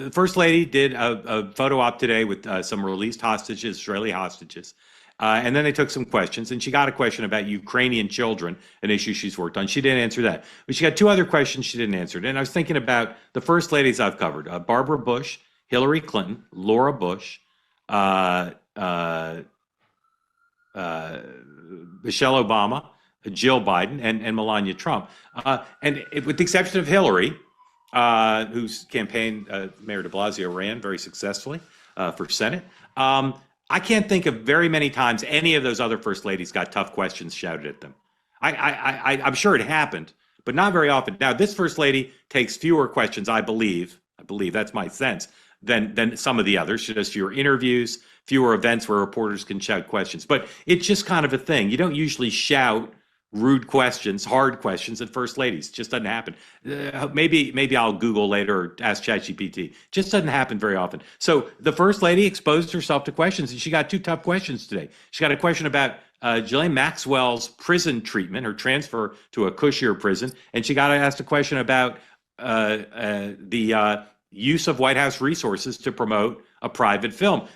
the First Lady did a photo op today with some released hostages, Israeli hostages. And then they took some questions, and she got a question about Ukrainian children, an issue she's worked on. She didn't answer that. But she got two other questions she didn't answer. And I was thinking about the First Ladies I've covered, Barbara Bush, Hillary Clinton, Laura Bush, uh, uh, Michelle Obama, Jill Biden, and Melania Trump. With the exception of Hillary, whose campaign Mayor de Blasio ran very successfully for Senate, I can't think of very many times any of those other first ladies got tough questions shouted at them. I'm sure it happened, but not very often. Now, this first lady takes fewer questions, I believe that's my sense, than some of the others. She does fewer interviews, fewer events where reporters can shout questions. But it's just kind of a thing. You don't usually shout rude questions, hard questions at first ladies. It just doesn't happen. Maybe I'll Google later or ask ChatGPT. Just doesn't happen very often. So the first lady exposed herself to questions, and she got two tough questions today. She got a question about Ghislaine Maxwell's prison treatment, her transfer to a cushier prison, and she got asked a question about the use of White House resources to promote a private film.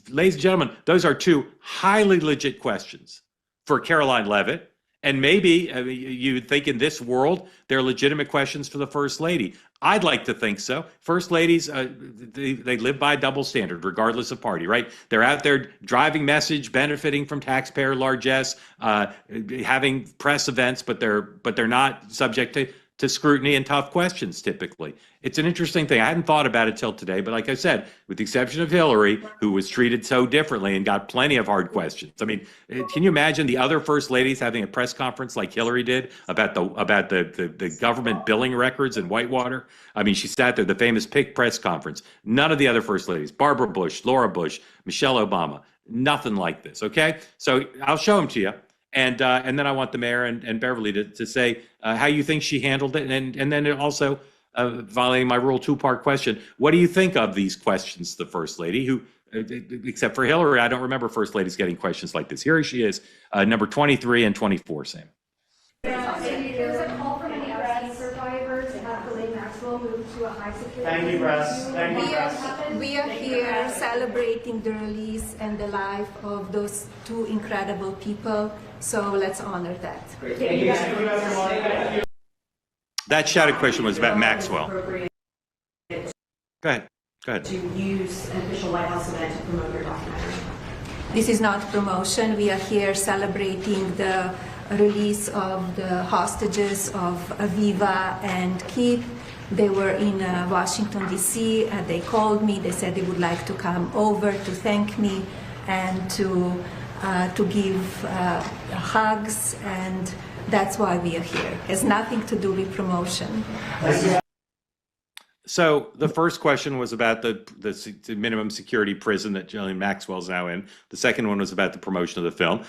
Ladies and gentlemen, those are two highly legit questions for Caroline Leavitt. And maybe you would think in this world, they're legitimate questions for the First Lady. I'd like to think so. First ladies, they live by a double standard, regardless of party, right? They're out there driving message, benefiting from taxpayer largesse, having press events, but they're not subject to scrutiny and tough questions typically. It's an interesting thing. I hadn't thought about it till today, but like I said, with the exception of Hillary, who was treated so differently and got plenty of hard questions. I mean, can you imagine the other first ladies having a press conference like Hillary did about the government billing records in Whitewater? I mean, she sat there, the famous PIC press conference. None of the other first ladies, Barbara Bush, Laura Bush, Michelle Obama, nothing like this, okay? So I'll show them to you. And then I want the mayor and Beverly to say how you think she handled it. And then also, violating my rule, two-part question, what do you think of these questions, the First Lady, who, except for Hillary, I don't remember First Ladies getting questions like this. Here she is, number 23 and 24, Sam. There's a call from any Epstein survivors to have Ghislaine Maxwell move to a high security. Thank you, press. Thank you, press. We are here celebrating the release and the life of those two incredible people, so let's honor that. Great. Thank you, everyone. That shouted question was about Maxwell. Go ahead. To use an official White House event to promote your documentary. This is not promotion. We are here celebrating the release of the hostages of Aviva and Keith. They were in Washington, D.C. They called me. They said they would like to come over to thank me and to give hugs, and that's why we are here. It has nothing to do with promotion. So the first question was about the minimum security prison that Ghislaine Maxwell's now in. The second one was about the promotion of the film.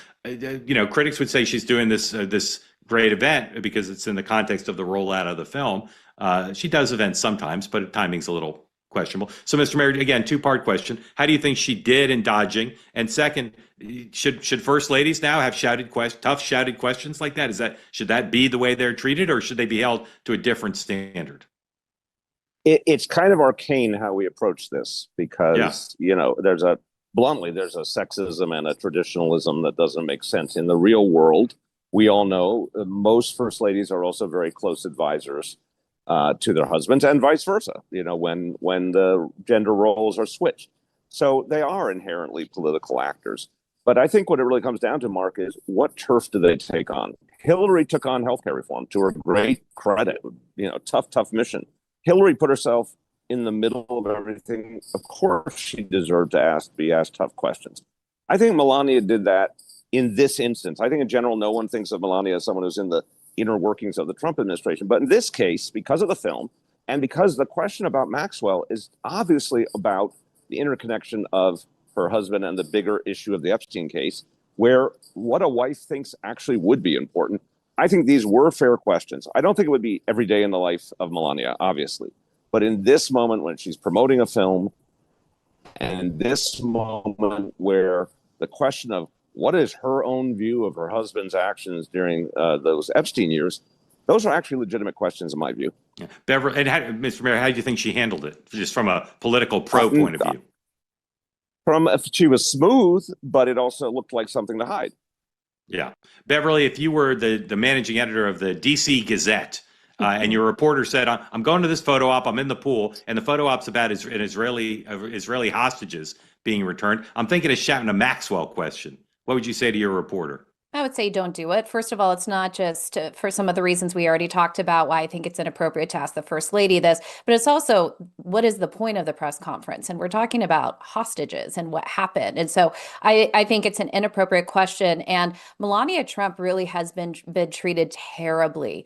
Critics would say she's doing this great event because it's in the context of the rollout of the film. She does events sometimes, but timing's a little questionable. So, Mr. Mayor, again, two-part question. How do you think she did in dodging? And second, should first ladies now have tough shouted questions like that? Should that be the way they're treated, or should they be held to a different standard? It's kind of arcane how we approach this because, there's a sexism and a traditionalism that doesn't make sense. In the real world, we all know most first ladies are also very close advisors to their husbands and vice versa, when the gender roles are switched. So they are inherently political actors. But I think what it really comes down to, Mark, is what turf do they take on? Hillary took on healthcare reform to her great credit, tough mission. Hillary put herself in the middle of everything. Of course, she deserved to be asked tough questions. I think Melania did that in this instance. I think in general, no one thinks of Melania as someone who's in the inner workings of the Trump administration. But in this case, because of the film and because the question about Maxwell is obviously about the interconnection of her husband and the bigger issue of the Epstein case, where what a wife thinks actually would be important. I think these were fair questions. I don't think it would be every day in the life of Melania, obviously. But in this moment when she's promoting a film, and this moment where the question of what is her own view of her husband's actions during those Epstein years, Those are actually legitimate questions in my view. Yeah. Beverly, and Mr. Mayor, how do you think she handled it, just from a political pro point of view? She was smooth, but it also looked like something to hide. Yeah. Beverly, if you were the managing editor of the DC Gazette, and your reporter said, I'm going to this photo op, I'm in the pool, and the photo op's about Israeli hostages being returned, I'm thinking of shouting a Maxwell question. What would you say to your reporter? I would say don't do it. First of all, it's not just for some of the reasons we already talked about why I think it's inappropriate to ask the First Lady this, but it's also what is the point of the press conference? And we're talking about hostages and what happened. And so I think it's an inappropriate question. And Melania Trump really has been treated terribly.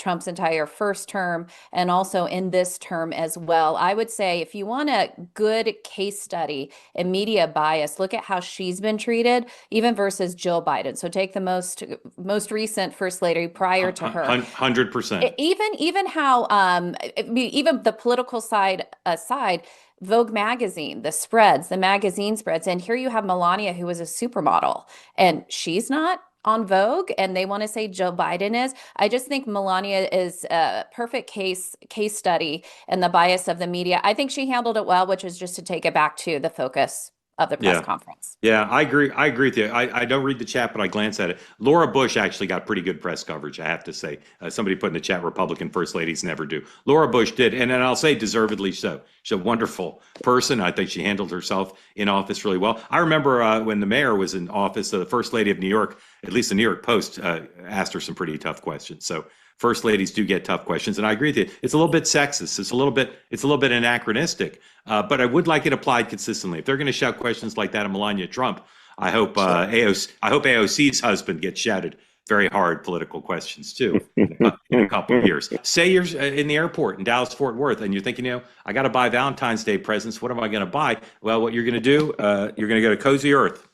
Trump's entire first term and also in this term as well. I would say if you want a good case study in media bias, look at how she's been treated, even versus Jill Biden. So take the most recent First Lady prior to her. 100%. Even how even the political side aside, Vogue magazine, the magazine spreads, and here you have Melania, who was a supermodel, and she's not on Vogue, and they want to say Joe Biden is. I just think Melania is a perfect case study in the bias of the media. I think she handled it well, which is just to take it back to the focus of the press conference. Yeah, I agree. I agree with you. I don't read the chat, but I glance at it. Laura Bush actually got pretty good press coverage, I have to say. Somebody put in the chat, Republican first ladies never do. Laura Bush did, and I'll say deservedly so. She's a wonderful person. I think she handled herself in office really well. I remember when the mayor was in office, the first lady of New York, at least the New York Post, asked her some pretty tough questions. So first ladies do get tough questions, and I agree with you. It's a little bit sexist. It's a little bit anachronistic. But I would like it applied consistently. If they're going to shout questions like that at Melania Trump, I hope AOC's husband gets shouted very hard political questions too in a couple of years. Say you're in the airport in Dallas Fort Worth, and you're thinking, I got to buy Valentine's Day presents. What am I going to buy? Well, what you're going to do, you're going to go to Cozy Earth.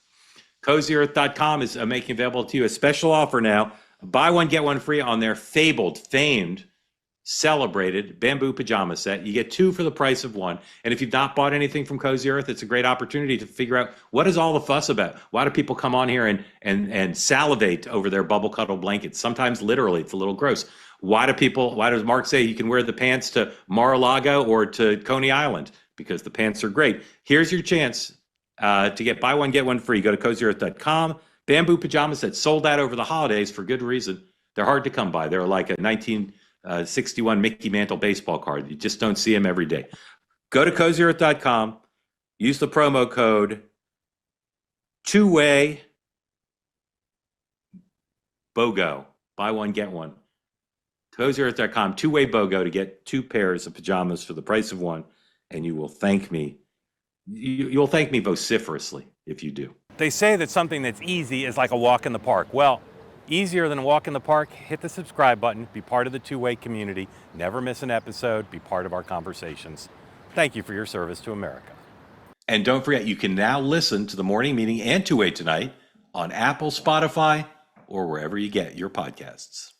CozyEarth.com is making available to you a special offer now. Buy one, get one free on their famed, celebrated bamboo pajama set. You get two for the price of one. And if you've not bought anything from Cozy Earth, it's a great opportunity to figure out what is all the fuss about. Why do people come on here and salivate over their bubble cuddle blankets? Sometimes literally, it's a little gross. Why does Mark say you can wear the pants to Mar-a-Lago or to Coney Island? Because the pants are great. Here's your chance to get buy one, get one free. Go to CozyEarth.com. Bamboo pajama sets sold out over the holidays for good reason. They're hard to come by. They're like a 1961 Mickey Mantle baseball card. You just don't see them every day. Go to CozyEarth.com. Use the promo code two-way BOGO. Buy one, get one. CozyEarth.com, two-way BOGO to get two pairs of pajamas for the price of one. And you will thank me. You'll thank me vociferously if you do. They say that something that's easy is like a walk in the park. Well, easier than a walk in the park, hit the subscribe button, be part of the two-way community, never miss an episode, be part of our conversations. Thank you for your service to America. And don't forget, you can now listen to the morning meeting and two-way tonight on Apple, Spotify, or wherever you get your podcasts.